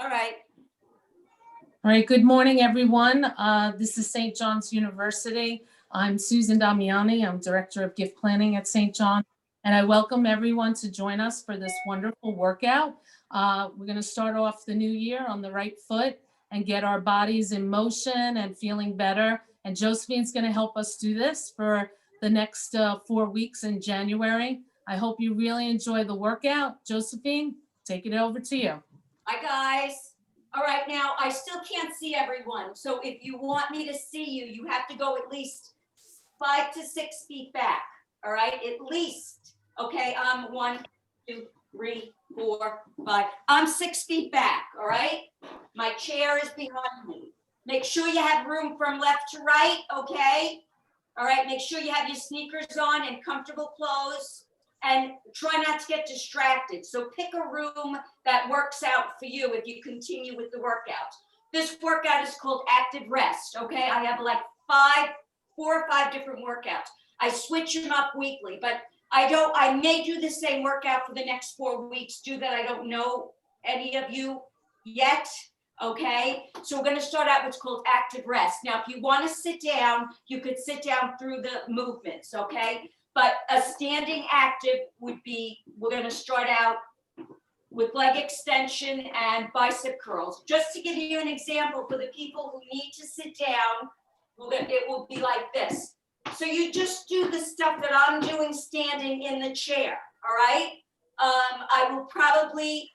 All right. All right, good morning, everyone. This is St. John's University. I'm Susan Damiani. I'm Director of Gift Planning at St. John, and I welcome everyone to join us for this wonderful workout. We're going to start off the new year on the right foot and get our bodies in motion and feeling better. And Josephine's going to help us do this for the next 4 weeks in January. I hope you really enjoy the workout. Josephine, take it over to you. Hi, guys. All right, now I still can't see everyone. So if you want me to see you, you have to go at least 5 to 6 feet back. All right, at least. Okay, 1, 2, 3, 4, 5. I'm 6 feet back. All right, my chair is behind me. Make sure you have room from left to right. Okay. All right, make sure you have your sneakers on and comfortable clothes. And try not to get distracted. So pick a room that works out for you if you continue with the workout. This workout is called active rest, okay? I have like 4 or 5 different workouts. I switch them up weekly, but I may do the same workout for the next 4 weeks. Do that, I don't know any of you yet, okay? So we're gonna start out what's called active rest. Now, if you wanna sit down, you could sit down through the movements, okay? But a standing active would be, we're gonna start out with leg extension and bicep curls. Just to give you an example, for the people who need to sit down, it will be like this. So you just do the stuff that I'm doing standing in the chair, all right? I will probably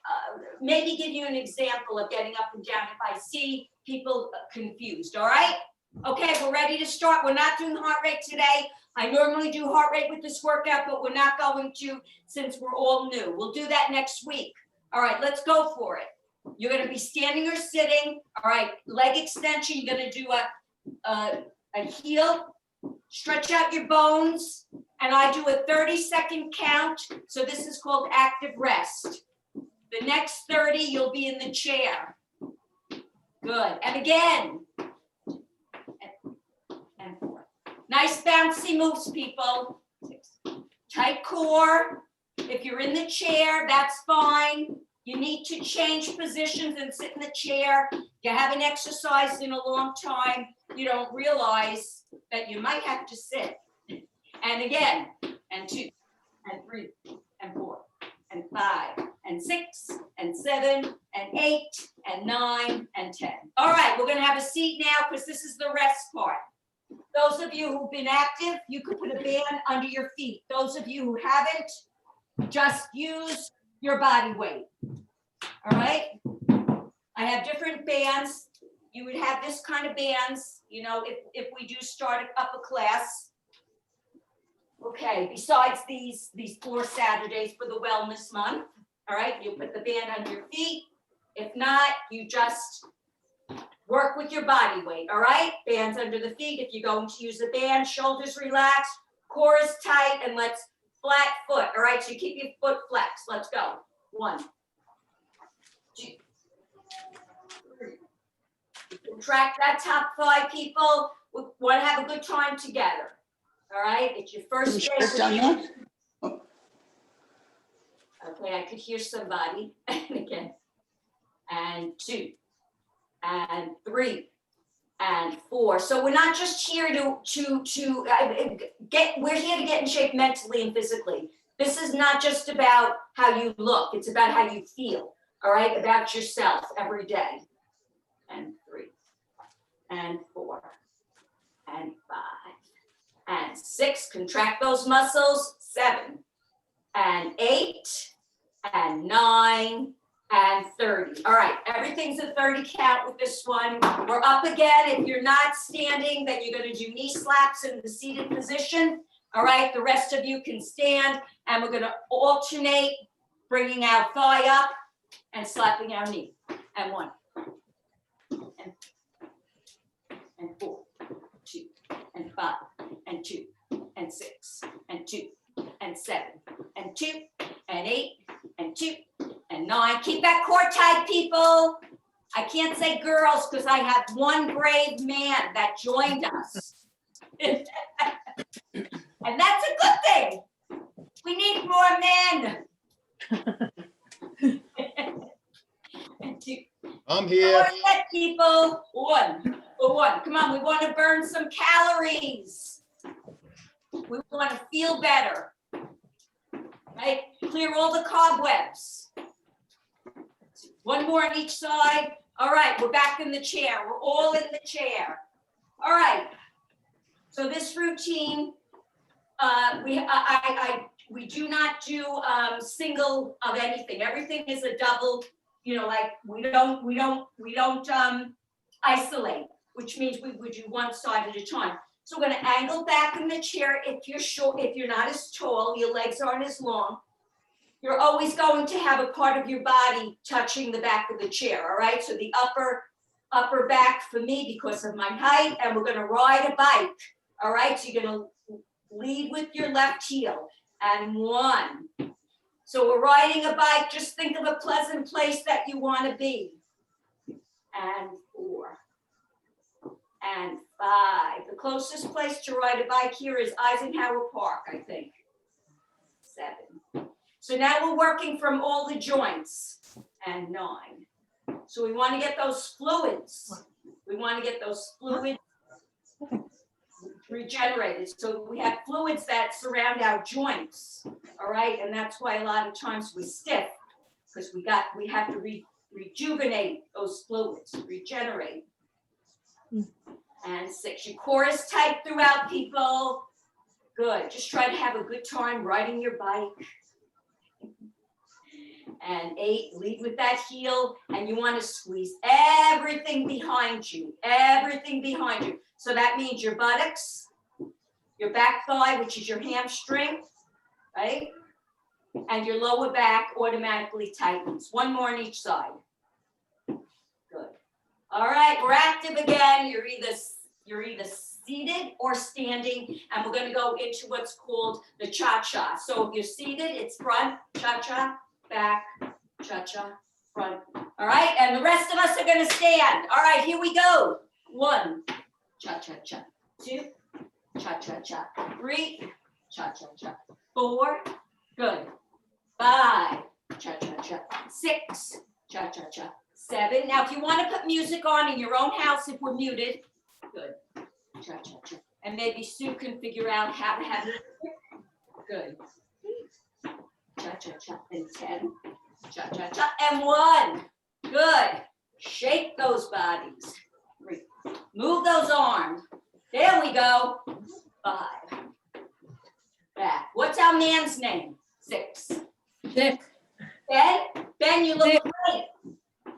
maybe give you an example of getting up and down if I see people confused, all right? Okay, we're ready to start. We're not doing heart rate today. I normally do heart rate with this workout, but we're not going to since we're all new. We'll do that next week. All right, let's go for it. You're gonna be standing or sitting. All right, leg extension. You're gonna do a heel, stretch out your bones, and I do a 30-second count. So this is called active rest. The next 30, you'll be in the chair. Good, and again. And 4. Nice bouncy moves, people. 6. Tight core. If you're in the chair, that's fine. You need to change positions and sit in the chair. You haven't exercised in a long time. You don't realize that you might have to sit. And again, and 2, and 3, and 4, and 5, and 6, and 7, and 8, and 9, and 10. All right, we're gonna have a seat now because this is the rest part. Those of you who've been active, you could put a band under your feet. Those of you who haven't, just use your body weight. All right? I have different bands. You would have this kind of bands, you know, if we do start up a class. Okay, besides these 4 Saturdays for the wellness month, all right? You put the band under your feet. If not, you just work with your body weight, all right? Bands under the feet. If you're going to use a band, shoulders relaxed, core is tight, and let's flat foot, all right? So you keep your foot flexed. Let's go. 1, 2, 3. Contract that top thigh, people. We want to have a good time together, all right? It's your first day. Okay, I could hear somebody. And again. And 2. And 3, and 4. So we're not just here to get, we're here to get in shape mentally and physically. This is not just about how you look, it's about how you feel, all right? About yourself every day. And 3, and 4, and 5, and 6. Contract those muscles. 7, and 8, and 9, and 30. All right, everything's a 30 count with this one. We're up again. If you're not standing, then you're gonna do knee slaps in the seated position. All right, the rest of you can stand, and we're gonna alternate bringing our thigh up and slapping our knee. And 1, and 4, 2, and 5, and 2, and 6, and 2, and 7, and 2, and 8, and 2, and 9. Keep that core tight, people. I can't say girls because I have one brave man that joined us. And that's a good thing. We need more men. And 2, I'm here. Come on, people. One. Come on, we want to burn some calories. We want to feel better. Right? Clear all the cobwebs. One more on each side. All right, we're back in the chair. We're all in the chair. All right. So this routine, we do not do single of anything. Everything is a double. You know, like we don't isolate, which means we would do one side at a time. So we're going to angle back in the chair. If you're short, if you're not as tall, your legs aren't as long. You're always going to have a part of your body touching the back of the chair, all right? So the upper back for me because of my height, and we're gonna ride a bike, all right? So you're gonna lead with your left heel, and 1. So we're riding a bike, just think of a pleasant place that you wanna be. And 4. And 5. The closest place to ride a bike here is Eisenhower Park, I think. 7. So now we're working from all the joints. And 9. So we want to get those fluids. We want to get those fluids regenerated. So we have fluids that surround our joints. All right. And that's why a lot of times we're stiff because we have to rejuvenate those fluids, regenerate. And 6. Your core is tight throughout, people. Good. Just try to have a good time riding your bike. And 8, lead with that heel, and you want to squeeze everything behind you, So that means your buttocks, your back thigh, which is your hamstring, right? And your lower back automatically tightens. One more on each side. Good. All right, we're active again. You're either seated or standing, and we're going to go into what's called the cha-cha. So if you're seated, it's front, cha-cha, back, cha-cha, front. All right, and the rest of us are going to stand. All right, here we go. 1, cha-cha-cha. 2, cha-cha-cha. 3, cha-cha-cha. 4, good. 5, cha-cha-cha. 6, cha-cha-cha. 7. Now, if you want to put music on in your own house, if we're muted, good. Cha-cha-cha. And maybe Sue can figure out how to have it. Good. Cha-cha-cha. And 10. Cha-cha-cha. And 1. Good. Shake those bodies. 3. Move those arms. There we go. 5. Back. What's our man's name? 6. Dick. Ben, you look Dick. great.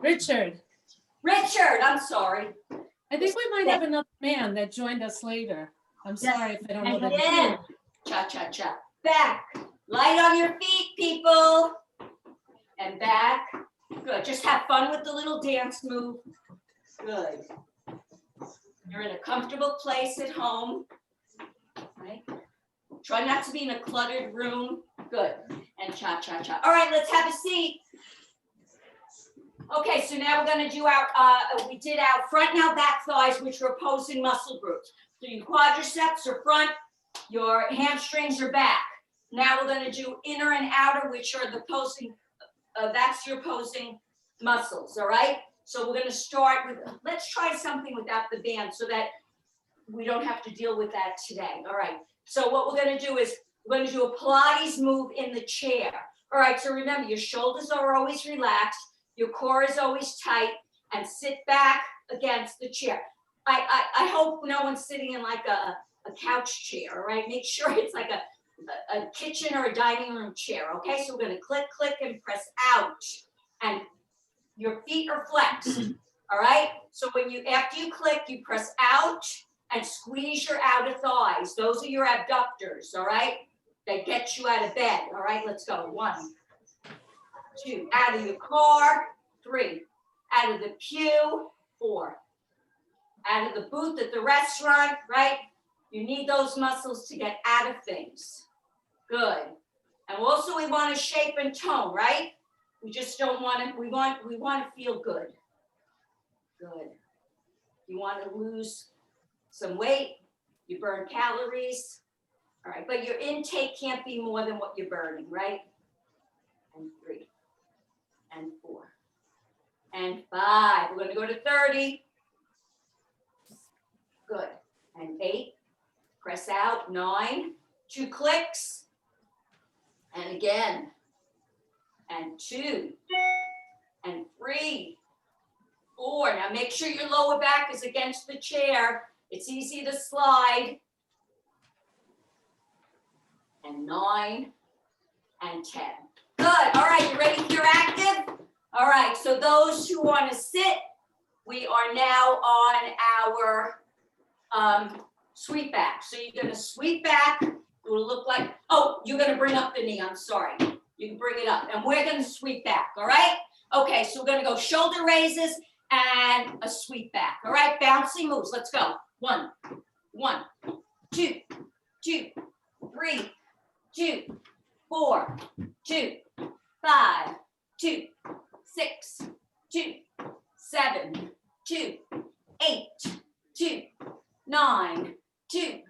Richard. I'm sorry. I think we might have another man that joined us later. I'm sorry if I don't know And that. then, cha-cha-cha. Back. Light on your feet, people. And back. Good. Just have fun with the little dance move. Good. You're in a comfortable place at home. Right? Try not to be in a cluttered room. Good. And cha-cha-cha. All right, let's have a seat. Okay, so now we're going to do we did our front and our back thighs, which are opposing muscle groups. So your quadriceps are front, your hamstrings are back. Now we're going to do inner and outer, which are the opposing, that's your opposing muscles, all right? So we're going to start with, let's try something without the band so that we don't have to deal with that today, all right? So what we're going to do is, we're going to do a Pilates move in the chair. All right, so remember, your shoulders are always relaxed. Your core is always tight, and sit back against the chair. I hope no one's sitting in like a couch chair, all right? Make sure it's like a kitchen or a dining room chair, okay? So we're gonna click, click, and press out. And your feet are flexed, all right? So after you click, you press out and squeeze your outer thighs. Those are your abductors, all right? That get you out of bed, all right? Let's go. 1, 2, out of your car, 3, out of the pew, 4, out of the booth at the restaurant, right? You need those muscles to get out of things. Good. And also we want to shape and tone, right? We just don't want to, we want to feel good. Good. You want to lose some weight, you burn calories, all right? But your intake can't be more than what you're burning, right? And 3. And 4, and 5. We're gonna go to 30. Good, and 8, press out, 9, 2 clicks, and again, and 2, and 3, 4. Now make sure your lower back is against the chair. It's easy to slide. And 9, and 10. Good, all right, you ready for your active? All right, so those who want to sit, we are now on our sweep back. So you're gonna sweep back, it will look like, oh, you're gonna bring up the knee, I'm sorry. You can bring it up, and we're gonna sweep back, all right? Okay, so we're gonna go shoulder raises and a sweep back, all right? Bouncy moves, let's go. 1, 2, 2, 3, 2, 4, 2, 5, 2, 6, 2, 7, 2, 8, 2, 9, 2,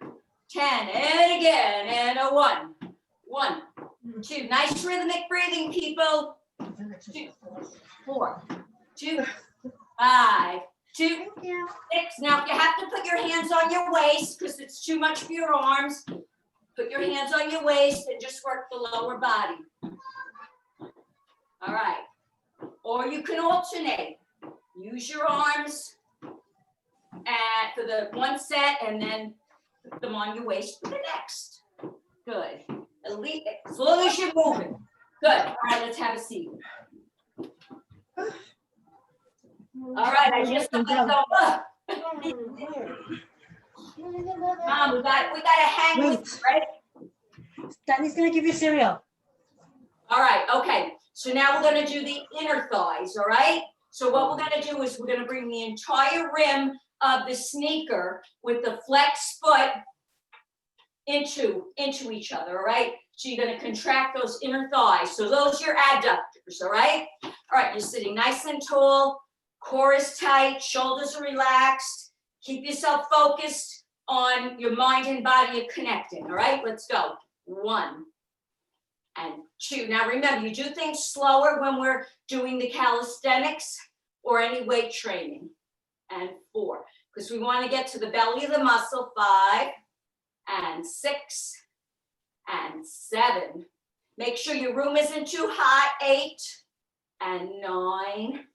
10, and again, and a 1, 1, 2. Nice rhythmic breathing, people. 2, 4, 2, 5, 2, 6. Now, if you have to put your hands on your waist because it's too much for your arms, put your hands on your waist and just work the lower body. All right. Or you can alternate. Use your arms for the one set and then put them on your waist for the next. Good. At least, as long as you're moving. Good. All right, let's have a seat. All right, I just let go. Mom, we got to hang with, right? Danny's gonna give you cereal. All right, okay. So now we're gonna do the inner thighs, all right? So what we're gonna do is we're gonna bring the entire rim of the sneaker with the flex foot into each other, all right? So you're gonna contract those inner thighs. So those are your adductors, all right? All right, you're sitting nice and tall, core is tight, shoulders are relaxed. Keep yourself focused on your mind and body are connecting, all right? Let's go. 1 and 2. Now remember, you do things slower when we're doing the calisthenics or any weight training. And 4, because we want to get to the belly of the muscle. 5 and 6 and 7. Make sure your room isn't too hot. 8 and 9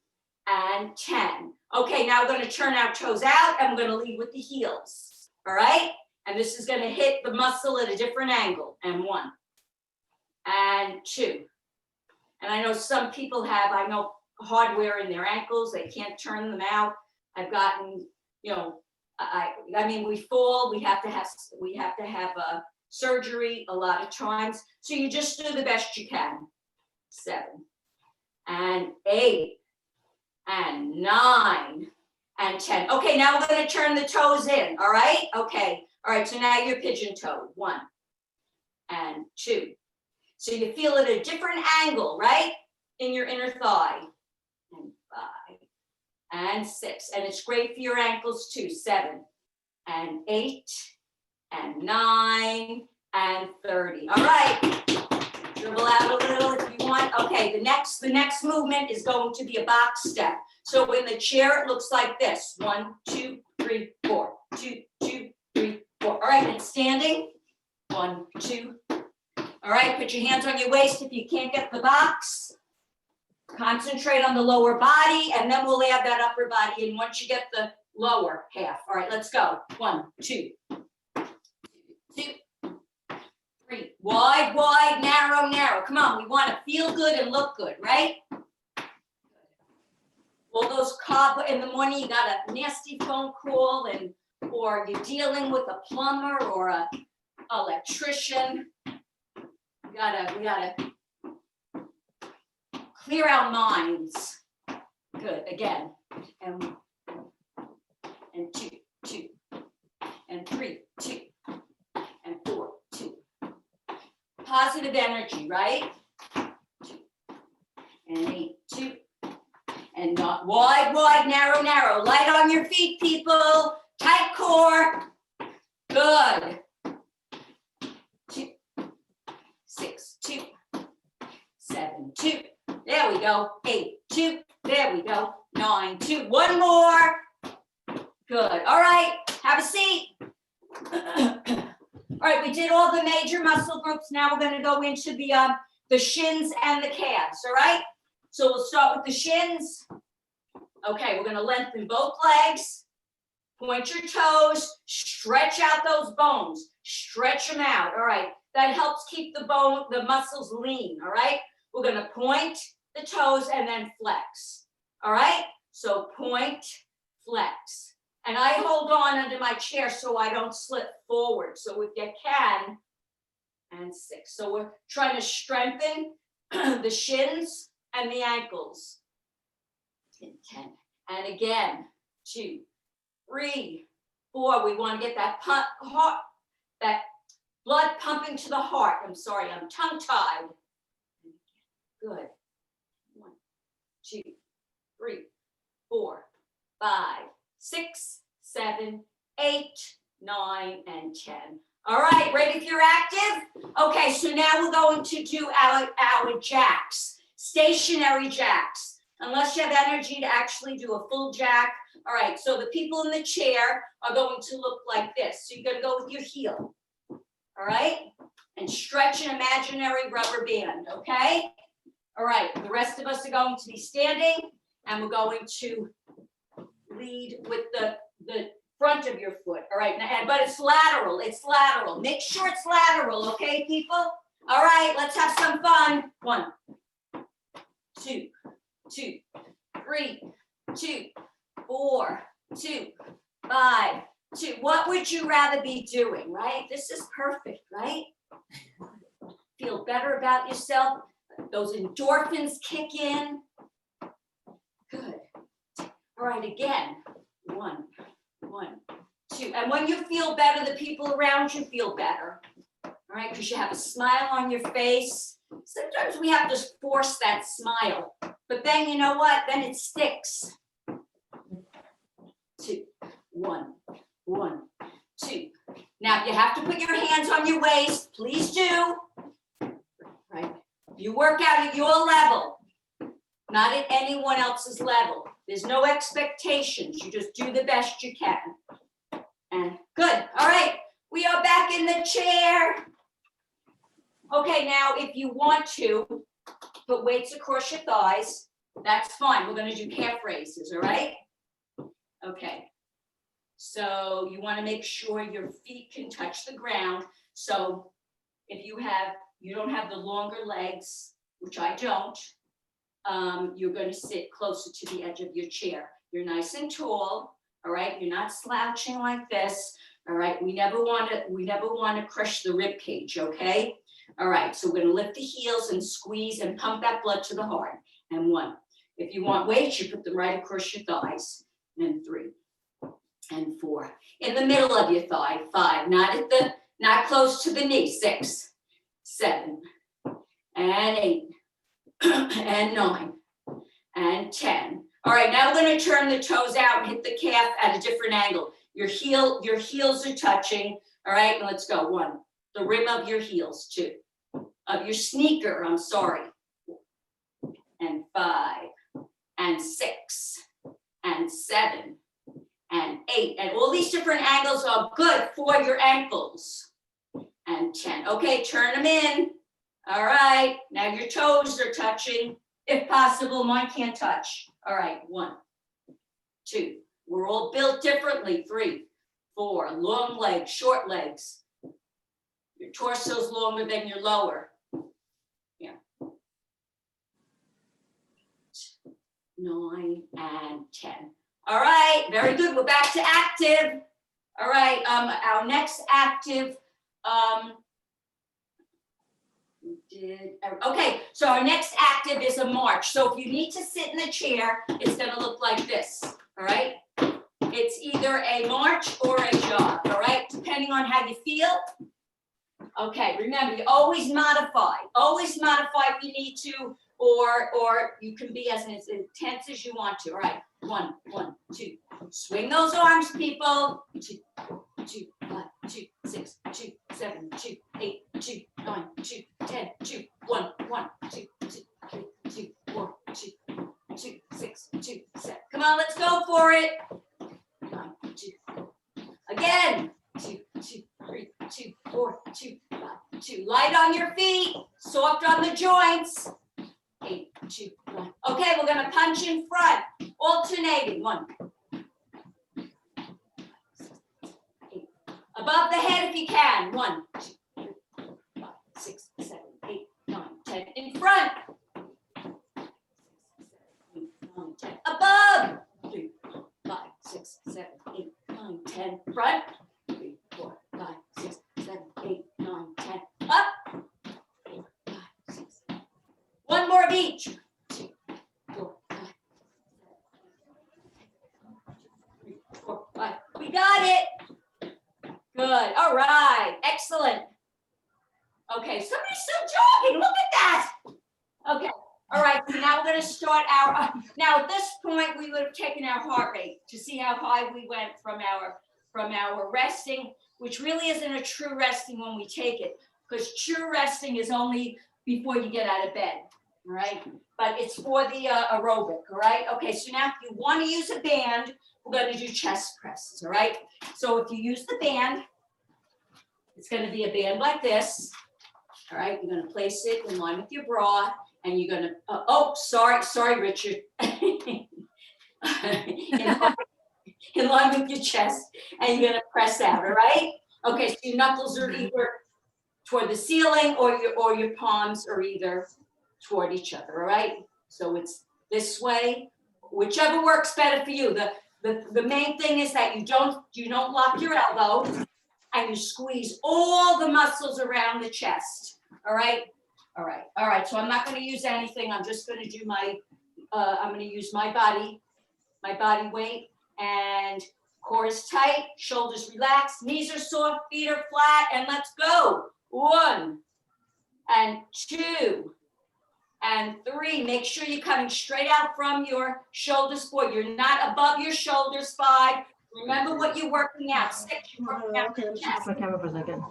and 10. Okay, now we're going to turn our toes out and we're going to lead with the heels. All right? And this is going to hit the muscle at a different angle. And 1 and 2. And I know some people have, hardware in their ankles. They can't turn them out. I've gotten, I mean, we fall. We have to have a surgery a lot of times. So you just do the best you can. 7 and 8 and 9 and 10. Okay, now we're going to turn the toes in. All right. Okay. All right. So now you're pigeon-toed. 1 and 2. So you feel it at a different angle, right? In your inner thigh. And 5 and 6. And it's great for your ankles too. 7 and 8 and 9 and 30. All right. Dribble out a little if you want. Okay, the next movement is going to be a box step. So in the chair, it looks like this. 1, 2, 3, 4. 2, 2, 3, 4. All right, and standing. 1, 2. All right, put your hands on your waist if you can't get the box. Concentrate on the lower body, and then we'll add that upper body in once you get the lower half. All right, let's go. 1, 2, 2, 3. Wide, wide, narrow, narrow. Come on, we want to feel good and look good, right? All those in the morning, you got a nasty phone call, or you're dealing with a plumber or a electrician. We gotta clear our minds. Good. Again. And 2, 2, and 3, 2, and 4, 2. Positive energy, right? 2 and 8, 2. And not wide, wide, narrow, narrow. Light on your feet, people. Tight core. Good. 2, 6, 2, 7, 2. There we go. 8, 2. 2. There we go. 9, 2. One more. Good. All right. Have a seat. All right. We did all the major muscle groups. Now we're going to go into the shins and the calves. All right. So we'll start with the shins. Okay. We're going to lengthen both legs. Point your toes. Stretch out those bones. Stretch them out. All right. That helps keep the muscles lean. All right. We're going to point the toes and then flex. All right. So point, flex. And I hold on under my chair so I don't slip forward. So if you can, and 6. So we're trying to strengthen the shins and the ankles. 10. And again, 2, 3, 4. We want to get that heart, that blood pumping to the heart. I'm sorry, I'm tongue-tied. Good. 1, 2, 3, 4, 5, 6, 7, 8, 9, and 10. All right, ready if you're active? Okay, so now we're going to do our jacks, stationary jacks. Unless you have energy to actually do a full jack. All right, so the people in the chair are going to look like this. So you're gonna go with your heel, all right? And stretch an imaginary rubber band, okay? All right, the rest of us are going to be standing and we're going to lead with the front of your foot, all right? But it's lateral, Make sure it's lateral, okay, people? All right, let's have some fun. 1, 2, 2, 3, 2, 4, 2, 5, 2. What would you rather be doing, right? This is perfect, right? Feel better about yourself. Those endorphins kick in. Good. All right, again. 1, 2. And when you feel better, the people around you feel better. All right, because you have a smile on your face. Sometimes we have to force that smile. But then you know what? Then it sticks. 2, 1, 2. Now, if you have to put your hands on your waist, please do. Right? You work out at your level, not at anyone else's level. There's no expectations. You just do the best you can. And good. All right. We are back in the chair. Okay, now, if you want to put weights across your thighs, that's fine. We're going to do calf raises, all right? Okay. So you want to make sure your feet can touch the ground. So if you don't have the longer legs, which I don't, you're going to sit closer to the edge of your chair. You're nice and tall, all right? You're not slouching like this, all right? We never want to crush the rib cage, okay? All right, so we're going to lift the heels and squeeze and pump that blood to the heart. And 1. If you want weights, you put them right across your thighs. And 3. And 4. In the middle of your thigh. 5. Not close to the knee. 6, 7, and 8, and 9, and 10. All right, now we're going to turn the toes out and hit the calf at a different angle. Your heels are touching. All right, and let's go. 1. The rim of your heels. 2. Of your sneaker, I'm sorry. And 5, and 6, and 7, and 8. And all these different angles are good for your ankles. And 10. Okay, turn them in. All right, now your toes are touching. If possible, mine can't touch. All right, 1, 2. We're all built differently. 3, 4. Long legs, short legs. Your torso's longer than your lower. Yeah. 9 and 10. All right, very good. We're back to active. All right, our next active, okay, so our next active is a march. So if you need to sit in the chair, it's gonna look like this, all right? It's either a march or a jog, all right? Depending on how you feel. Okay, remember, you always modify if you need to, or you can be as intense as you want to. All right, 1, 2. Swing those arms, people. 2, 2, 5, 2, 6, 2, 7, 2, 8, 2, 9, 2, 10, 2, 1, 1, 2, 2, 3, 2, 4, 2, 2, 6, 2, 7. Come on, let's go for it. 1, 2. Again. 2, 2, 3, 2, 4, 2, 5, 2. Light on your feet, soft on the joints. 8, 2, 1. Okay, we're gonna punch in front, alternating. 1. 8. Above the head if you can. 1, 2, 3, 4, 5, 6, 7, 8, 9, 10. In front. 9, 10. Above. 3, 5, 6, 7, 8, 9, 10. Front. 3, 4, 5, 6, 7, 8, 9, 10. Up. 4, 5, 6. One more of each. 2, 4, 5, 3, 4, 5. We got it. Good. All right. Excellent. Okay. Somebody's still jogging. Look at that. Okay. All right. So now we're going to start our. Now at this point, we would have taken our heart rate to see how high we went from our resting, which really isn't a true resting when we take it, because true resting is only before you get out of bed. All right. But it's for the aerobic. All right. Okay. So now if you want to use a band, we're going to do chest presses. All right. So if you use the band, it's going to be a band like this. All right. You're going to place it in line with your bra, and you're going to, sorry, Richard. In line with your chest, and you're going to press out. All right. Okay. So your knuckles are either toward the ceiling, or your palms are either toward each other. All right. So it's this way, whichever works better for you. The main thing is that you don't lock your elbow, and you squeeze all the muscles around the chest. All right. All right. All right. So I'm not going to use anything. I'm just going to do I'm going to use my body weight, and core is tight, shoulders relaxed, knees are soft, feet are flat, and let's go. 1 and 2 and 3. Make sure you're coming straight out from your shoulders. 4. You're not above your shoulders. 5. Remember what you're working out. 6. You're working out Okay, let me the chest. switch my camera for a second.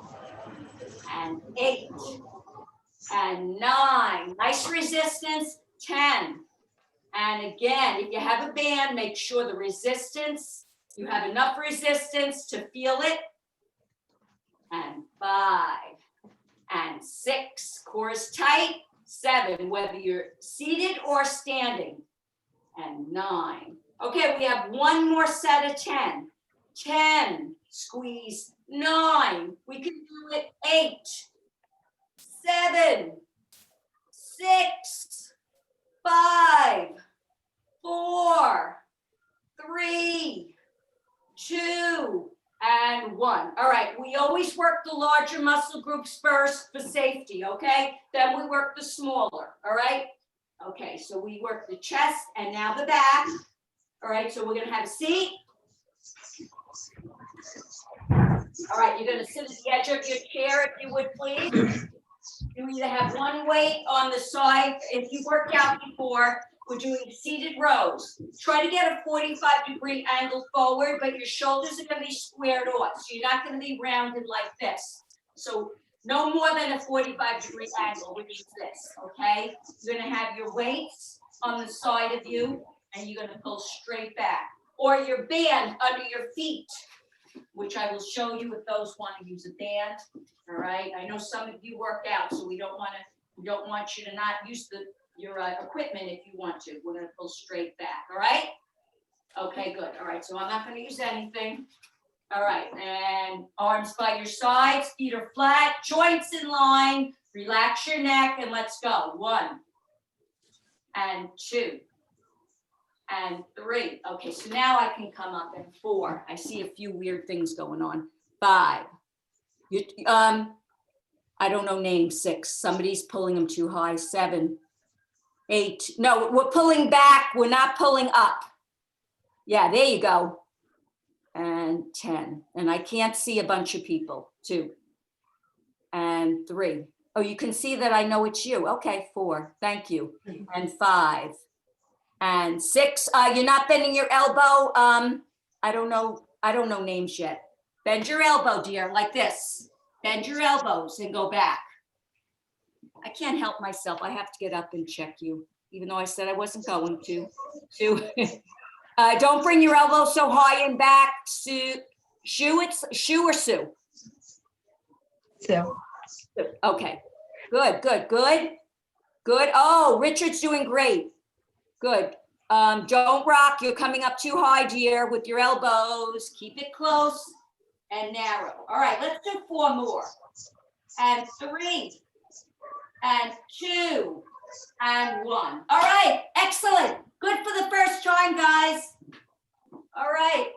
And 8 and 9. Nice resistance. 10. And again, if you have a band, make sure the resistance, you have enough resistance to feel it. And 5 and 6. Core is tight. 7, whether you're seated or standing. And 9. Okay, we have one more set of 10. 10, squeeze. 9, we can do it. 8, 7, 6, 5, 4, 3, 2, and 1. All right, we always work the larger muscle groups first for safety, okay? Then we work the smaller, all right? Okay, so we work the chest and now the back. All right, so we're gonna have a seat. All right, you're gonna sit at the edge of your chair if you would, please. You either have one weight on the side. If you worked out before, we're doing seated rows. Try to get a 45-degree angle forward, but your shoulders are going to be squared off. So you're not going to be rounded like this. So no more than a 45-degree angle, which is this, okay? You're going to have your weights on the side of you, and you're going to pull straight back. Or your band under your feet, which I will show you if those want to use a band. All right. I know some of you work out, so we don't want you to not use your equipment if you want to. We're going to pull straight back. All right. Okay, good. All right. So I'm not going to use anything. All right. And arms by your sides, feet are flat, joints in line. Relax your neck, and let's go. 1 and 2 and 3. Okay, so now I can come up at 4. I see a few weird things going on. 5. I don't know names. 6. Somebody's pulling them too high. 7, 8. No, we're pulling back. We're not pulling up. Yeah, there you go. And 10. And I can't see a bunch of people. 2 and 3. Oh, you can see that I know it's you. Okay, 4. Thank you. And 5 and 6. You're not bending your elbow. I don't know names yet. Bend your elbow, dear, like this. Bend your elbows and go back. I can't help myself. I have to get up and check you. even though I said I wasn't going to. 2. Don't bring your elbows so high and back. Sue, Sue or Sue? Sue. Okay, good, good, good, good. Oh, Richard's doing great. Good. Don't rock. You're coming up too high, dear, with your elbows. Keep it close and narrow. All right, let's do 4 more. And 3, and 2, and 1. All right, excellent. Good for the first time, guys. All right.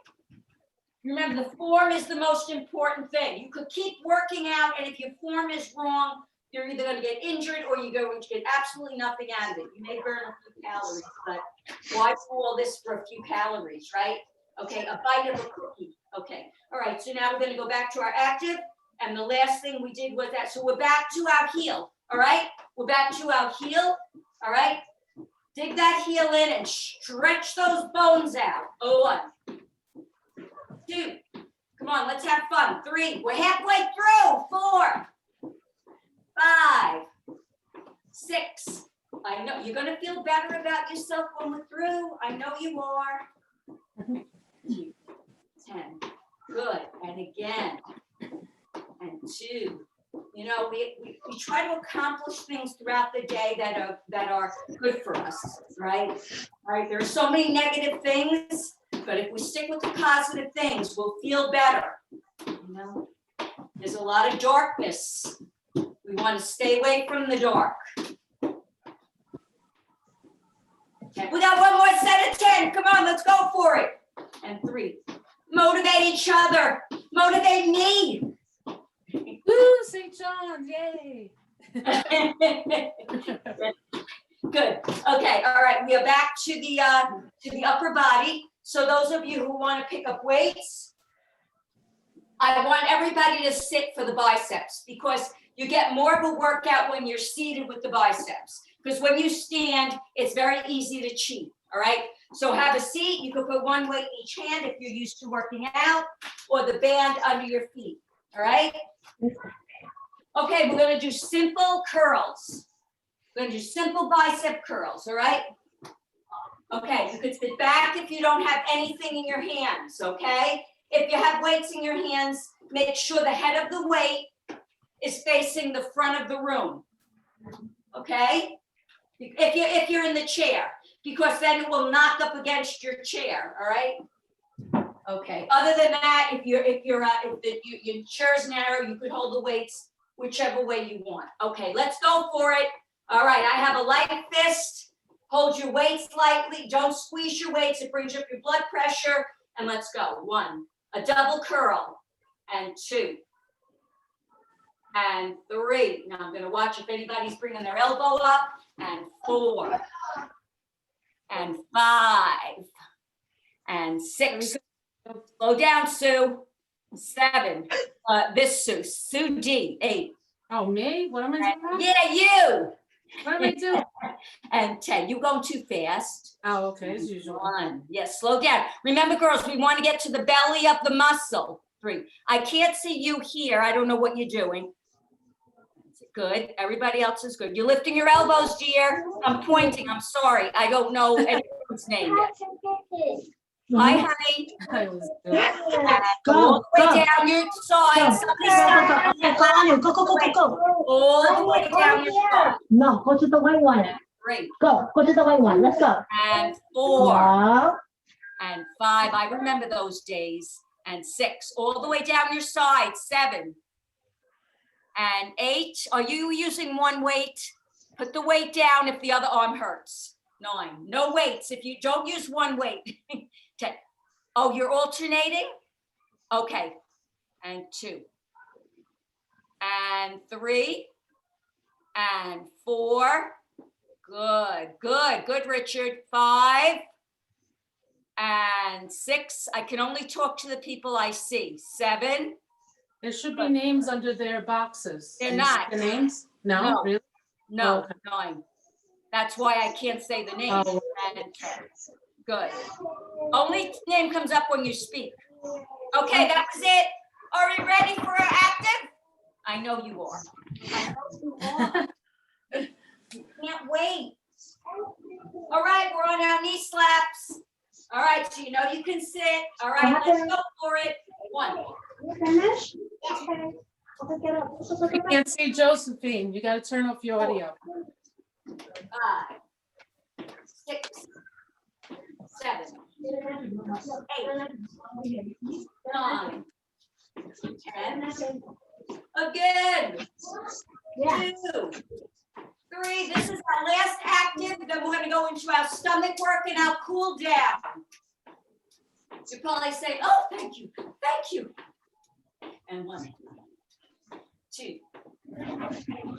Remember, the form is the most important thing. You could keep working out, and if your form is wrong, you're either going to get injured or you're going to get absolutely nothing out of it. You may burn a few calories, but why do all this for a few calories, right? Okay, a bite of a cookie. Okay, all right, so now we're going to go back to our active, and the last thing we did was that. So we're back to our heel, all right? We're back to our heel, all right? Dig that heel in and stretch those bones out. 1, 2, come on, let's have fun. 3, we're halfway through. 4, 5, 6. I know you're gonna feel better about yourself when we're through. I know you are. 10. Good. And again. And 2. You know, we try to accomplish things throughout the day that are good for us, right? All right. There are so many negative things, but if we stick with the positive things, we'll feel better. You know, there's a lot of darkness. We want to stay away from the dark. Okay, we got one more set of 10. Come on, let's go for it. And 3. Motivate each other. Motivate me. Woo, St. John's, yay. Good. Okay. All right. We are back to the upper body. So those of you who want to pick up weights, I want everybody to sit for the biceps because you get more of a workout when you're seated with the biceps. Because when you stand, it's very easy to cheat. All right. So have a seat. You can put one weight in each hand if you're used to working out, or the band under your feet. All right. Okay, we're going to do simple curls. We're going to do simple bicep curls. All right. Okay, you could sit back if you don't have anything in your hands. Okay. If you have weights in your hands, make sure the head of the weight is facing the front of the room. Okay. If you're in the chair, because then it will knock up against your chair. All right. Okay. Other than that, if your chair's narrow, you could hold the weights whichever way you want. Okay, let's go for it. All right. I have a light fist. Hold your weights lightly. Don't squeeze your weights. It brings up your blood pressure. And let's go. 1, a double curl, and 2, and 3. Now I'm going to watch if anybody's bringing their elbow up. And 4, and 5, and 6. Slow down, Sue. 7. This Sue D. 8. Oh, me? What am I doing wrong? Yeah, you. What am I doing? And 10. You're going too fast. Oh, okay, as usual. 1. Yes, slow down. Remember, girls, we want to get to the belly of the muscle. 3. I can't see you here. I don't know what you're doing. Good. Everybody else is good. You're lifting your elbows, dear. I'm pointing. I'm sorry. I don't know anyone's name yet. Hi, honey. I was doing. Go, All the way go. down your side. Go. All the way down your side. No, go to the white one. 3. Go to the white one. Let's go. And 4. Wow. And 5. I remember those days. And 6. All the way down your side. 7. And 8. Are you using one weight? Put the weight down if the other arm hurts. 9. No weights if you don't use one weight. 10. Oh, you're alternating? Okay. And 2. And 3. And 4. Good, Richard. 5. And 6. I can only talk to the people I see. 7. There should be names under their boxes. They're Do you not. see the names? No, No. really? No, Okay. 9. That's why I can't say the name. Oh. And 10. Good. Only name comes up when you speak. Okay, that was it. Are we ready for our active? I know you are. I know you are. You can't wait. All right, we're on our knee slaps. All right, so you know you can sit. All right, let's go for it. 1, You finish? Okay. Okay, get up. I can't see Josephine. You gotta turn off your audio. 5, 6, 7, 9, 10. Again. Yeah. 2, 3. This is our last active. Then we're going to go into our stomach work and our cool down. You probably say, "Oh, thank you, thank you." And 1, 2,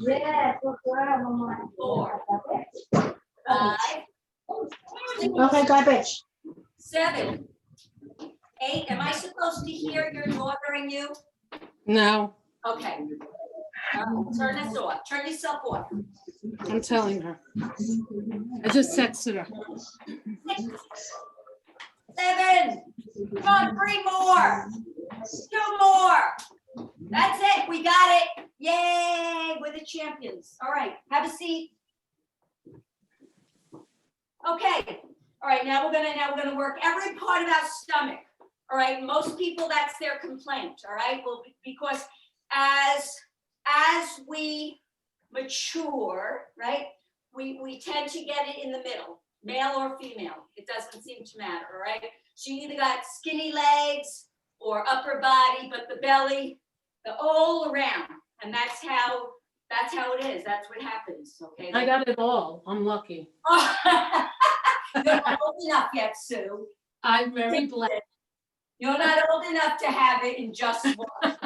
Yeah. 4, 5, Okay, garbage. 7, 8. Am I supposed to hear your daughter and you? No, Okay. Turn this off. Turn yourself off. I'm telling her. I just texted her. 6, 7. Come on, 3 more. 2 more. That's it. We got it. Yay. We're the champions. All right. Have a seat. Okay. All right. Now we're gonna work every part of our stomach. All right. Most people, that's their complaint. All right. Well, because as we mature, right, we tend to get it in the middle, male or female. It doesn't seem to matter. All right. So you either got skinny legs or upper body, but the belly, the all around, and that's how it is. That's what happens. Okay. I got it all. I'm lucky. You're not old enough yet, Sue. I'm very blessed. You're not old enough to have it in just one.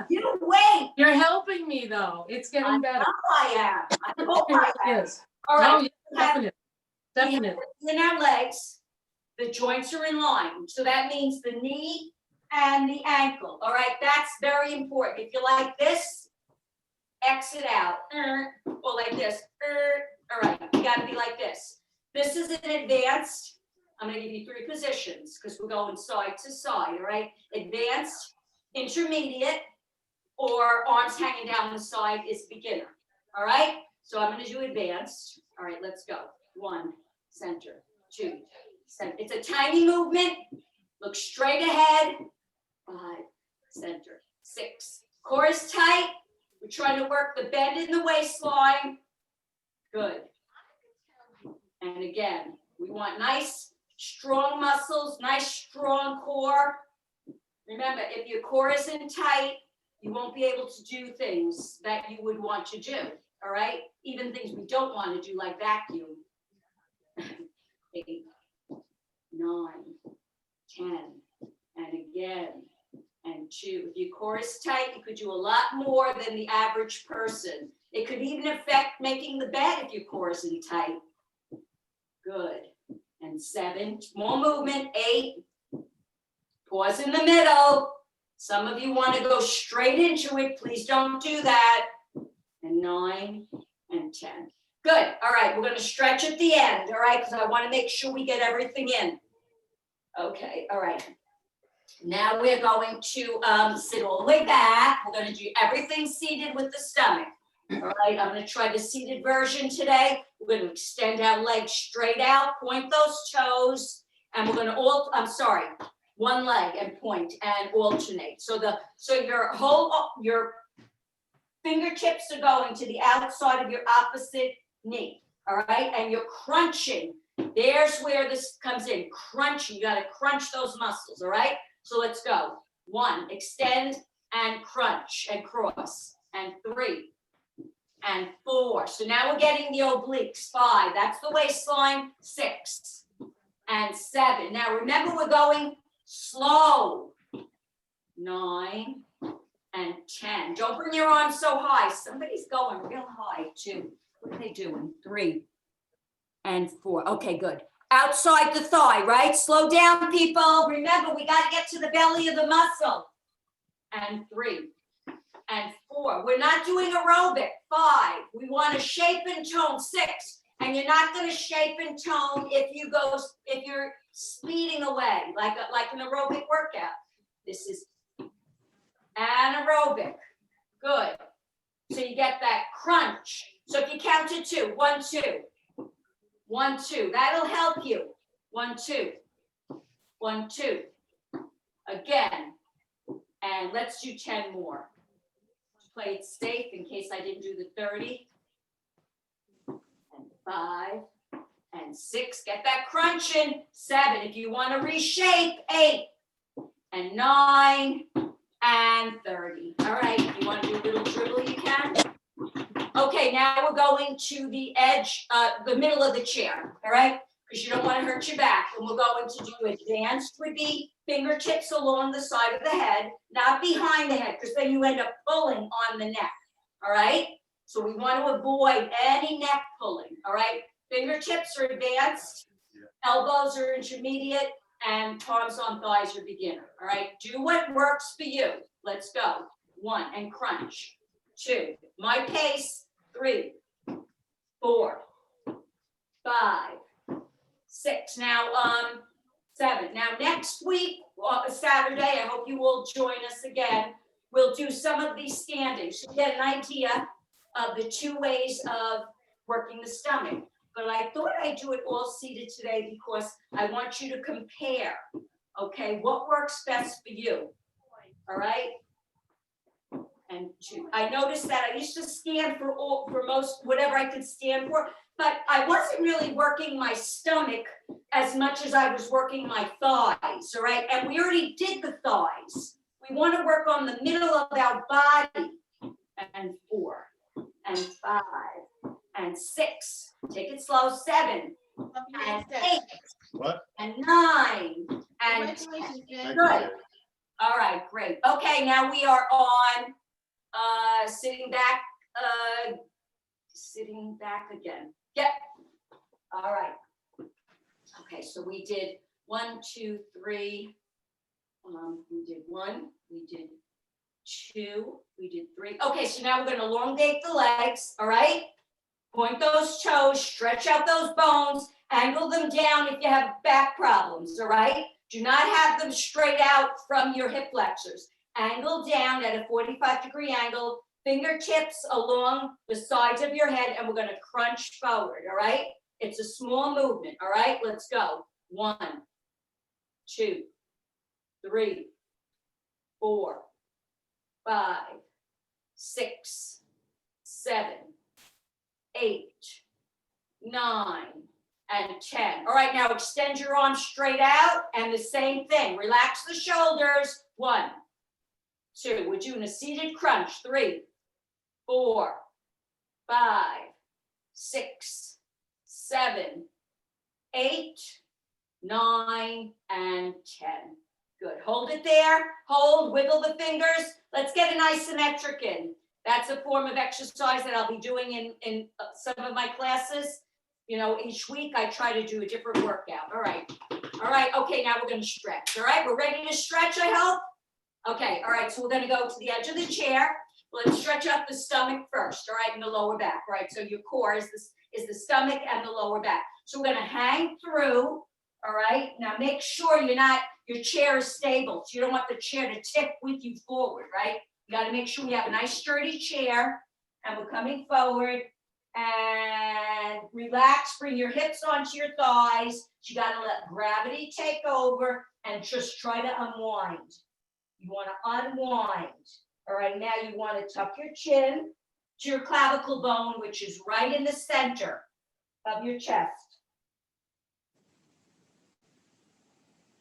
You wait. You're helping me though. It's I getting better. know I am. I hope I am. Yes. All Oh, right. yeah, definitely. Definitely. In our legs, the joints are in line. So that means the knee and the ankle. All right. That's very important. If you're like this, exit out. Or like this. All right. You got to be like this. This is an advanced. I'm going to give you 3 positions because we're going side to side. All right. Advanced, intermediate, or arms hanging down the side is beginner. All right. So I'm going to do advanced. All right. Let's go. 1, center, 2, center. It's a tiny movement. Look straight ahead. 5, center, 6. Core is tight. We're trying to work the bend in the waistline. Good. And again, we want nice, strong muscles, nice, strong core. Remember, if your core isn't tight, you won't be able to do things that you would want to do. All right? Even things we don't want to do, like vacuum. 8, 9, 10, and again, and 2. If your core is tight, you could do a lot more than the average person. It could even affect making the bed if your core isn't tight. Good. And 7, more movement. 8, pause in the middle. Some of you want to go straight into it. Please don't do that. And 9 and 10. Good. All right. We're going to stretch at the end. All right. Because I want to make sure we get everything in. Okay. All right. Now we're going to sit all the way back. We're going to do everything seated with the stomach. All right. I'm going to try the seated version today. We're going to extend our legs straight out, point those toes, and we're going to one leg and point and alternate. So your fingertips are going to the outside of your opposite knee. All right. And you're crunching. There's where this comes in. Crunching. You got to crunch those muscles. All right. So let's go. 1, extend and crunch and cross. And 3 and 4. So now we're getting the obliques. 5. That's the waistline. 6 and 7. Now remember, we're going slow. 9 and 10. Don't bring your arms so high. Somebody's going real high too. What are they doing? 3 and 4. Okay, good. Outside the thigh, right? Slow down, people. Remember, we got to get to the belly of the muscle. And 3 and 4. We're not doing aerobic. 5. We want to shape and tone. 6. And you're not going to shape and tone if you're speeding away like an aerobic workout. This is anaerobic. Good. So you get that crunch. So if you count to 2, 1, 2. 1, 2. That'll help you. 1, 2. 1, 2. Again. And let's do 10 more. Play it safe in case I didn't do the 30. And 5 and 6. Get that crunching. 7. If you want to reshape, 8 and 9 and 30. All right. If you want to do a little dribble, you can. Okay, now we're going to the edge, the middle of the chair. All right, because you don't want to hurt your back. And we're going to do advanced with the fingertips along the side of the head, not behind the head, because then you end up pulling on the neck. All right, so we want to avoid any neck pulling. All right, fingertips are advanced, elbows are intermediate, and palms on thighs are beginner. All right, do what works for you. Let's go. 1 and crunch. 2, my pace. 3, 4, 5, 6. Now, 7. Now, next week, Saturday, I hope you will join us again. We'll do some of these standings to get an idea of the 2 ways of working the stomach. But I thought I'd do it all seated today because I want you to compare, okay, what works best for you, all right? And 2. I noticed that I used to stand for most, whatever I could stand for, but I wasn't really working my stomach as much as I was working my thighs, all right? And we already did the thighs. We want to work on the middle of our body. And 4 and 5 and 6. Take it slow. 7 and 8 What? and 9 and 10. Good. All right, great. Okay, now we are on sitting back again. Yep. All right. Okay, so we did 1, 2, 3. We did 1, we did 2, we did 3. Okay, so now we're going to elongate the legs. All right. Point those toes, stretch out those bones, angle them down if you have back problems. All right. Do not have them straight out from your hip flexors. Angle down at a 45-degree angle, fingertips along the sides of your head, and we're going to crunch forward, all right? It's a small movement, all right? Let's go. 1, 2, 3, 4, 5, 6, 7, 8, 9, and 10. All right, now extend your arms straight out, and the same thing. Relax the shoulders. 1, 2. We're doing a seated crunch. 3, 4, 5, 6, 7, 8, 9, and 10. Good. Hold it there. Hold. Wiggle the fingers. Let's get an isometric in. That's a form of exercise that I'll be doing in some of my classes. You know, each week I try to do a different workout. All right. All right. Okay, now we're going to stretch. All right. We're ready to stretch, I hope. Okay, all right, so we're going to go to the edge of the chair. Let's stretch out the stomach first, all right, and the lower back, all right? So your core is the stomach and the lower back. So we're going to hang through, all right? Now make sure your chair is stable. So you don't want the chair to tip with you forward, right? You got to make sure we have a nice sturdy chair, and we're coming forward. And relax, bring your hips onto your thighs. You got to let gravity take over and just try to unwind. You want to unwind. All right, now you want to tuck your chin to your clavicle bone, which is right in the center of your chest.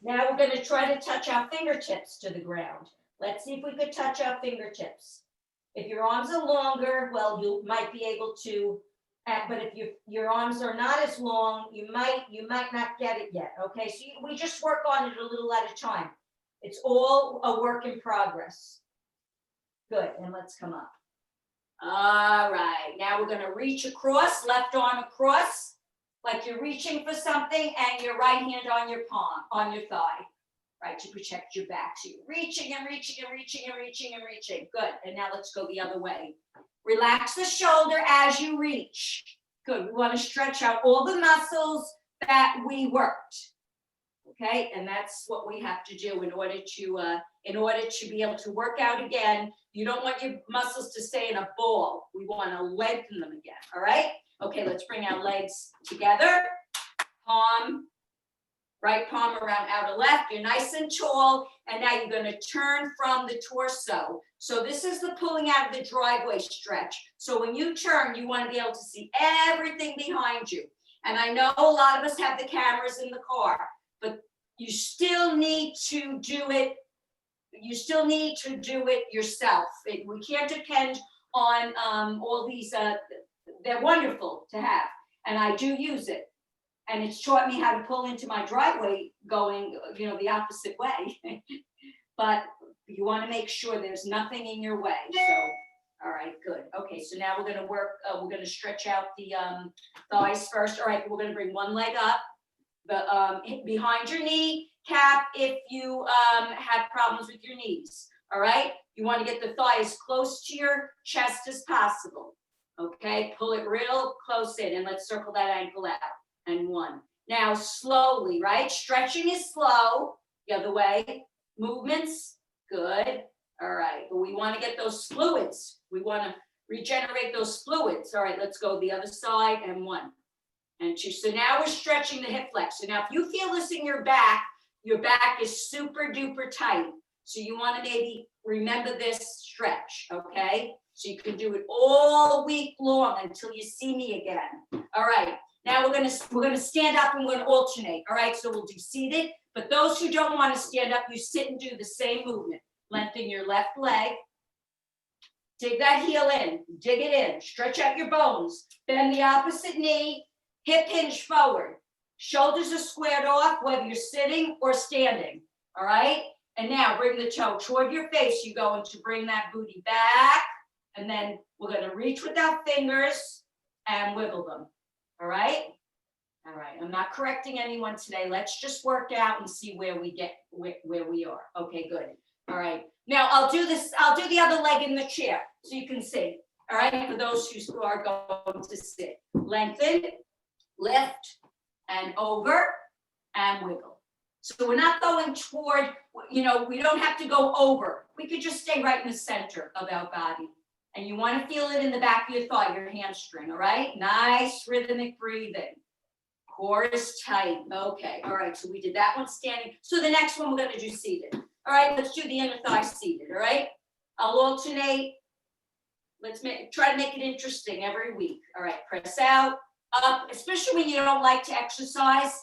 Now we're going to try to touch our fingertips to the ground. Let's see if we could touch our fingertips. If your arms are longer, well, you might be able to, but if your arms are not as long, you might not get it yet. Okay, so we just work on it a little at a time. It's all a work in progress. Good, and let's come up. All right, now we're going to reach across, left arm across, like you're reaching for something, and your right hand on your palm, on your thigh, right, to protect your back. So you're reaching and reaching and reaching and reaching and reaching. Good, and now let's go the other way. Relax the shoulder as you reach. Good, we want to stretch out all the muscles that we worked. Okay, and that's what we have to do in order to be able to work out again. You don't want your muscles to stay in a ball. We want to lengthen them again. All right. Okay, let's bring our legs together. palm, right palm around outer left. You're nice and tall. And now you're gonna turn from the torso. So this is the pulling out of the driveway stretch. So when you turn, you wanna be able to see everything behind you. And I know a lot of us have the cameras in the car, but you still need to do it. You still need to do it yourself. We can't depend on all these, they're wonderful to have. And I do use it. And it's taught me how to pull into my driveway going, the opposite way. But you want to make sure there's nothing in your way. So, all right, good. Okay, so now we're going to work, we're going to stretch out the thighs first. All right, we're going to bring one leg up, behind your knee cap if you have problems with your knees. All right, you want to get the thigh as close to your chest as possible. Okay, pull it real close in and let's circle that ankle out. And one. Now slowly, right? Stretching is slow, the other way. Movements, good. All right, but we want to get those fluids. We want to regenerate those fluids. All right, let's go the other side and one and two. So now we're stretching the hip flex. So now if you feel this in your back is super duper tight. So you want to maybe remember this stretch, okay? So you can do it all week long until you see me again. All right. Now we're gonna stand up and we're gonna alternate. All right, so we'll do seated. But those who don't want to stand up, you sit and do the same movement. Lengthen your left leg. Dig that heel in. Dig it in. Stretch out your bones. Bend the opposite knee. Hip hinge forward. Shoulders are squared off, whether you're sitting or standing. All right. And now bring the toe toward your face. You're going to bring that booty back, and then we're going to reach with our fingers and wiggle them. All right? All right, I'm not correcting anyone today. Let's just work out and see where we get, where we are. Okay, good. All right, now I'll do the other leg in the chair so you can see. All right, for those who are going to sit. Lengthen, lift, and over, and wiggle. So we're not going toward, we don't have to go over. We could just stay right in the center of our body. And you want to feel it in the back of your thigh, your hamstring, all right? Nice rhythmic breathing. Core is tight. Okay, all right, so we did that one standing. So the next one we're going to do seated. All right, let's do the inner thigh seated, all right? I'll alternate. Let's try to make it interesting every week. All right, press out, up, especially when you don't like to exercise.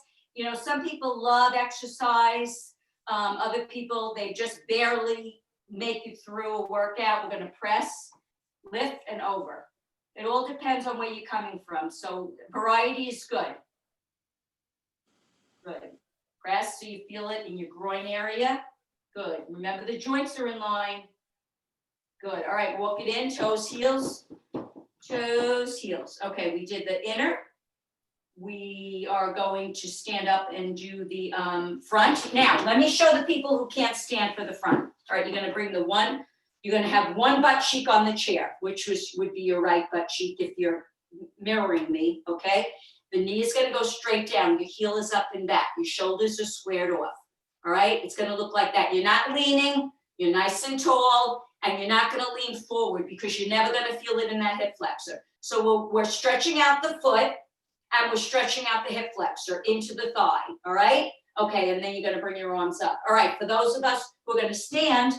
Some people love exercise. Other people, they just barely make it through a workout. We're going to press, lift, and over. It all depends on where you're coming from. So variety is good. Good. Press so you feel it in your groin area. Good. Remember the joints are in line. Good. All right, walk it in, toes, heels. Toes, heels. Okay, we did the inner. We are going to stand up and do the front. Now, let me show the people who can't stand for the front. All right, you're going to bring you're going to have one butt cheek on the chair, which would be your right butt cheek if you're mirroring me, okay? The knee is going to go straight down. Your heel is up and back. Your shoulders are squared off, all right? It's going to look like that. You're not leaning. You're nice and tall, and you're not going to lean forward because you're never going to feel it in that hip flexor. So we're stretching out the foot, and we're stretching out the hip flexor into the thigh, all right? Okay, and then you're gonna bring your arms up. All right, for those of us who are gonna stand,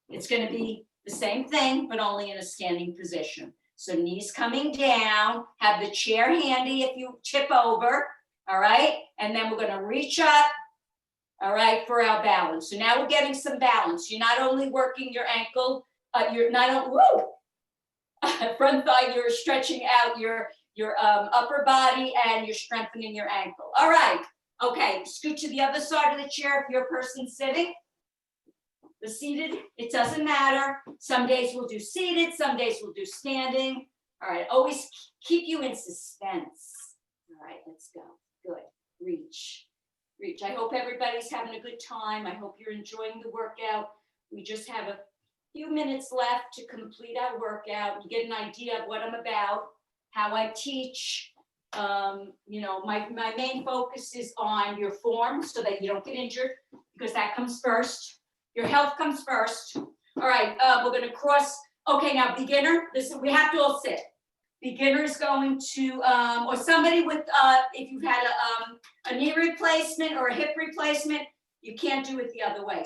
it's gonna be the same thing, but only in a standing position. So knees coming down, have the chair handy if you tip over, all right? And then we're gonna reach up, all right, for our balance. So now we're getting some balance. You're not only working your ankle, front thigh, you're stretching out your upper body, and you're strengthening your ankle. All right, okay, scoot to the other side of the chair if you're a person sitting. The seated, it doesn't matter. Some days we'll do seated, some days we'll do standing. All right, always keep you in suspense. All right, let's go, good, reach. I hope everybody's having a good time. I hope you're enjoying the workout. We just have a few minutes left to complete our workout. You get an idea of what I'm about, how I teach. My main focus is on your form so that you don't get injured, because that comes first. Your health comes first. All right, we're gonna cross. Okay, now beginner, listen, we have to all sit. beginner's going to, or somebody with, if you've had a knee replacement or a hip replacement, you can't do it the other way.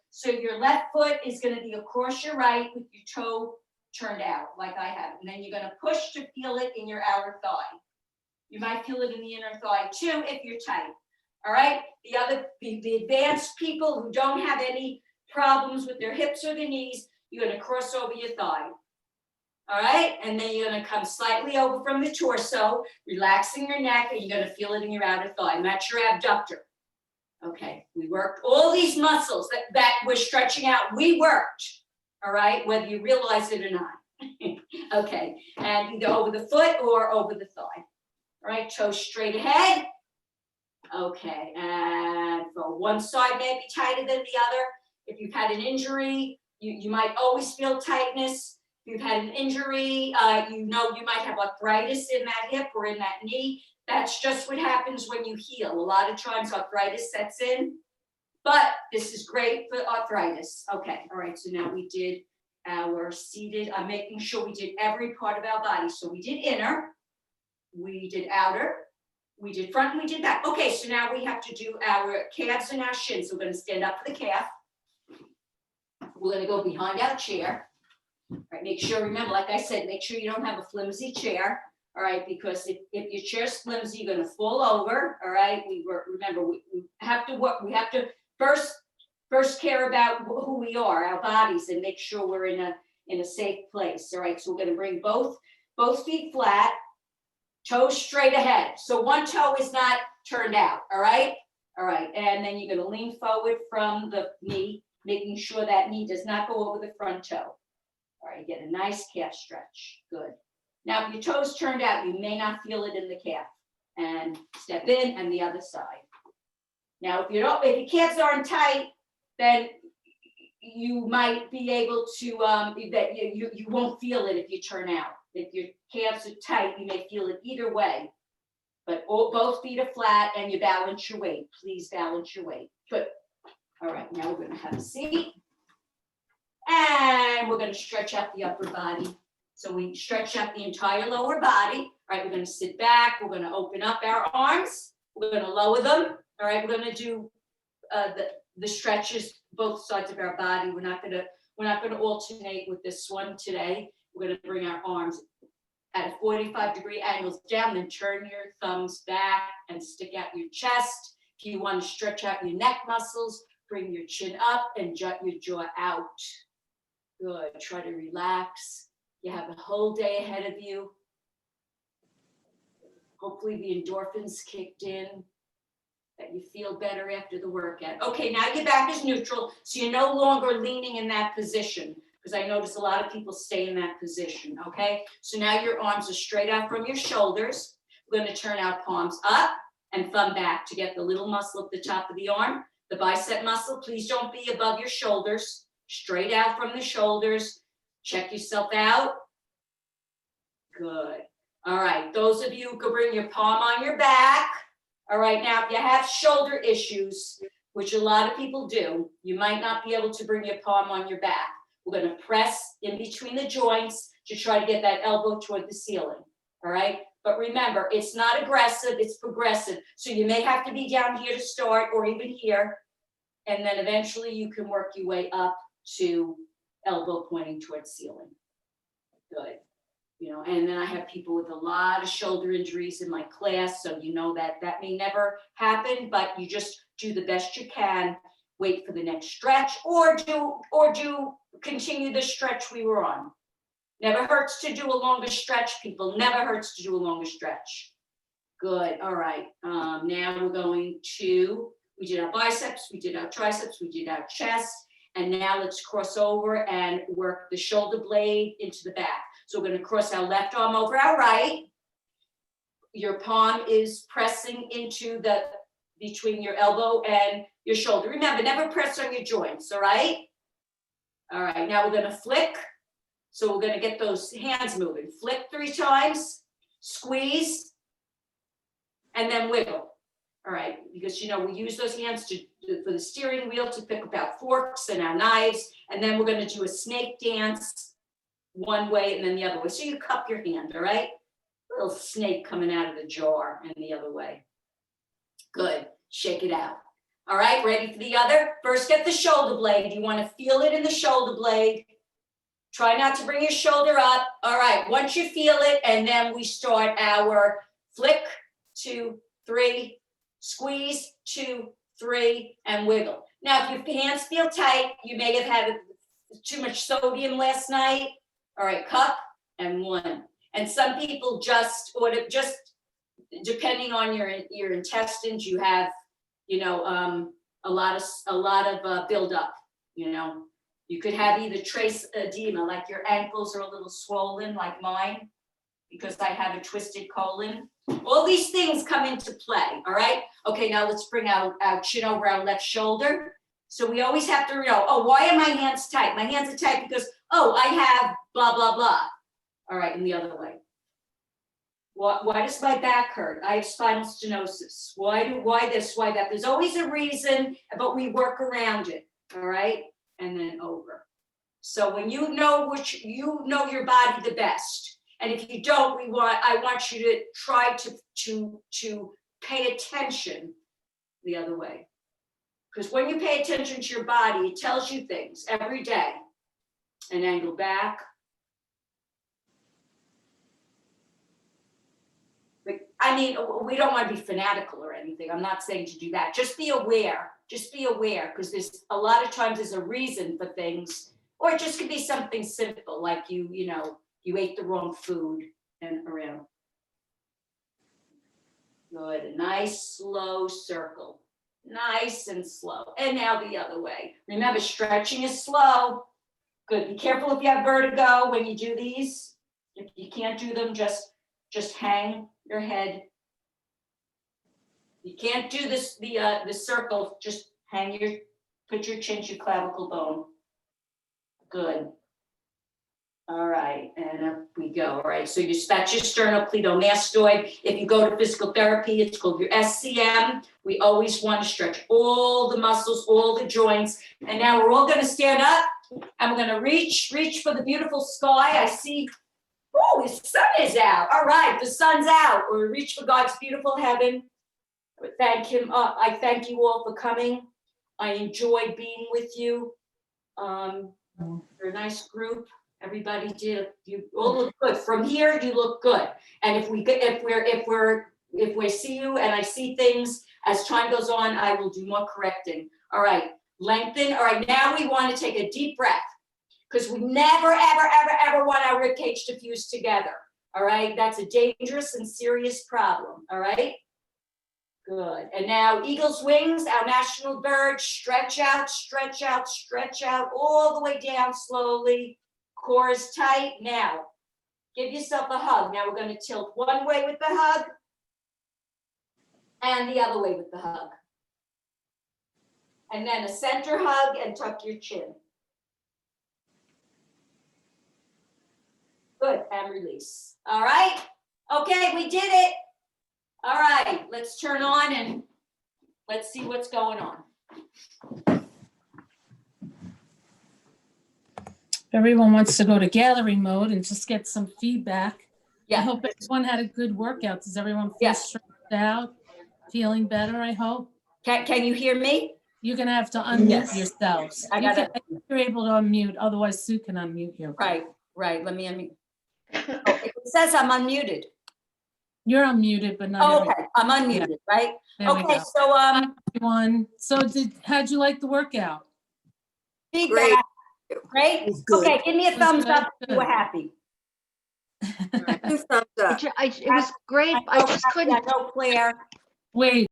So your left foot is gonna be across your right with your toe turned out, like I have. And then you're gonna push to feel it in your outer thigh. You might feel it in the inner thigh too if you're tight. All right, the advanced people who don't have any problems with their hips or their knees, you're gonna cross over your thigh. All right, and then you're gonna come slightly over from the torso, relaxing your neck, and you're gonna feel it in your outer thigh. And that's your abductor. Okay, we worked all these muscles that we're stretching out, we worked. All right, whether you realize it or not. Okay, and either over the foot or over the thigh. All right, toes straight ahead. Okay, and for one side may be tighter than the other. If you've had an injury, you might always feel tightness. If you've had an injury, you might have arthritis in that hip or in that knee. That's just what happens when you heal. A lot of times arthritis sets in, but this is great for arthritis. Okay, all right, so now we did our seated. I'm making sure we did every part of our body. So we did inner, we did outer, we did front, and we did back. Okay, so now we have to do our calves and our shins. So we're gonna stand up for the calf. We're gonna go behind our chair. All right, make sure, remember, like I said, make sure you don't have a flimsy chair. All right, because if your chair's flimsy, you're gonna fall over. All right, remember, we have to work, we have to first care about who we are, our bodies, and make sure we're in a safe place. All right, so we're gonna bring both feet flat, toes straight ahead. So one toe is not turned out, all right? All right, and then you're gonna lean forward from the knee, making sure that knee does not go over the front toe. All right, get a nice calf stretch, good. Now, if your toes turned out, you may not feel it in the calf. And step in and the other side. Now, if your calves aren't tight, then you might be able to, you won't feel it if you turn out. If your calves are tight, you may feel it either way. But both feet are flat and you balance your weight. Please balance your weight. Good. All right, now we're gonna have a seat. And we're gonna stretch out the upper body. So we stretch out the entire lower body. All right, we're gonna sit back. We're gonna open up our arms. We're gonna lower them. All right, we're gonna do the stretches both sides of our body. We're not gonna alternate with this one today. We're gonna bring our arms at a 45-degree angles down, then turn your thumbs back and stick out your chest. If you want to stretch out your neck muscles, bring your chin up and jut your jaw out. Good, try to relax. You have a whole day ahead of you. Hopefully the endorphins kicked in, that you feel better after the workout. Okay, now your back is neutral, so you're no longer leaning in that position, because I notice a lot of people stay in that position, okay? So now your arms are straight out from your shoulders. We're gonna turn our palms up and thumb back to get the little muscle at the top of the arm. The bicep muscle, please don't be above your shoulders. Straight out from the shoulders. Check yourself out. Good. All right, those of you who can bring your palm on your back. All right, now if you have shoulder issues, which a lot of people do, you might not be able to bring your palm on your back. We're gonna press in between the joints to try to get that elbow toward the ceiling, all right? But remember, it's not aggressive, it's progressive. So you may have to be down here to start or even here, and then eventually you can work your way up to elbow pointing towards ceiling. Good. You know, and then I have people with a lot of shoulder injuries in my class, so you know that may never happen, but you just do the best you can, wait for the next stretch, or continue the stretch we were on. Never hurts to do a longer stretch, people, never hurts to do a longer stretch. Good, all right, now we're going to, we did our biceps, we did our triceps, we did our chest, and now let's cross over and work the shoulder blade into the back. So we're gonna cross our left arm over our right. Your palm is pressing into between your elbow and your shoulder. Remember, never press on your joints, all right? All right, now we're gonna flick. So we're gonna get those hands moving. Flick 3 times, squeeze, and then wiggle. All right, because you know, we use those hands for the steering wheel to pick up our forks and our knives, and then we're gonna do a snake dance. one way and then the other way. So you cup your hand, all right? Little snake coming out of the jar and the other way. Good, shake it out. All right, ready for the other? First get the shoulder blade. You wanna feel it in the shoulder blade. Try not to bring your shoulder up. All right, once you feel it, and then we start our flick, 2, 3, squeeze, 2, 3, and wiggle. Now, if your hands feel tight, you may have had too much sodium last night. All right, cup and 1. And some people just depending on your intestines, you have, you know, a lot of buildup, you know. You could have either trace edema, like your ankles are a little swollen like mine, because I have a twisted colon. All these things come into play, all right? Okay, now let's bring our chin over our left shoulder. So we always have to know, oh, why are my hands tight? My hands are tight because, oh, I have blah, blah, blah. All right, and the other way. Why does my back hurt? I have spinal stenosis. Why this, why that? There's always a reason, but we work around it, all right? And then over. So when you know your body the best, and if you don't, I want you to try to pay attention the other way. Because when you pay attention to your body, it tells you things every day. And angle back. I mean, we don't want to be fanatical or anything. I'm not saying to do that. Just be aware. Just be aware, because there's a lot of times there's a reason for things, or it just could be something simple, like you ate the wrong food and around. Good, a nice slow circle, nice and slow. And now the other way. Remember, stretching is slow. Good, be careful if you have vertigo when you do these. If you can't do them, just hang your head. You can't do this, the circle, just put your chin to your clavicle bone. Good. All right, and up we go. All right, so that's your sternocleidomastoid. If you go to physical therapy, it's called your SCM. We always want to stretch all the muscles, all the joints. And now we're all gonna stand up and we're gonna reach for the beautiful sky. I see, oh, the sun is out. All right, the sun's out. Or reach for God's beautiful heaven. Thank him. I thank you all for coming. I enjoyed being with you. You're a nice group. Everybody did. You all look good. From here, you look good. And if we see you and I see things as time goes on, I will do more correcting. All right, lengthen. All right, now we want to take a deep breath, because we never, ever, ever, ever want our rib cage to fuse together. All right, that's a dangerous and serious problem. All right. Good. And now eagle's wings, our national bird. Stretch out, stretch out, stretch out, all the way down slowly. Core is tight. Now, give yourself a hug. Now we're going to tilt one way with the hug and the other way with the hug. And then a center hug and tuck your chin. Good, and release. All right. Okay, we did it. All right, let's turn on and let's see what's going on. Everyone wants to go to gallery mode and just get some feedback. I Yeah, hope everyone had a good workout. Does everyone feel Yeah. stretched out? Feeling better, I hope? can you hear me? You're gonna have to unmute Yes. yourselves. I gotta- You're able to unmute, otherwise Sue can unmute you. Right, let me unmute. Oh, it says I'm unmuted. You're unmuted, but not Oh, everyone. okay, I'm unmuted, right? There we Okay, go. so, Everyone, so how'd you like the workout? feedback, great? It's good. Okay, give me a It was thumbs good, up if you were good. happy. 2 thumbs up. It was great. I just couldn't. I know, Claire. Wait,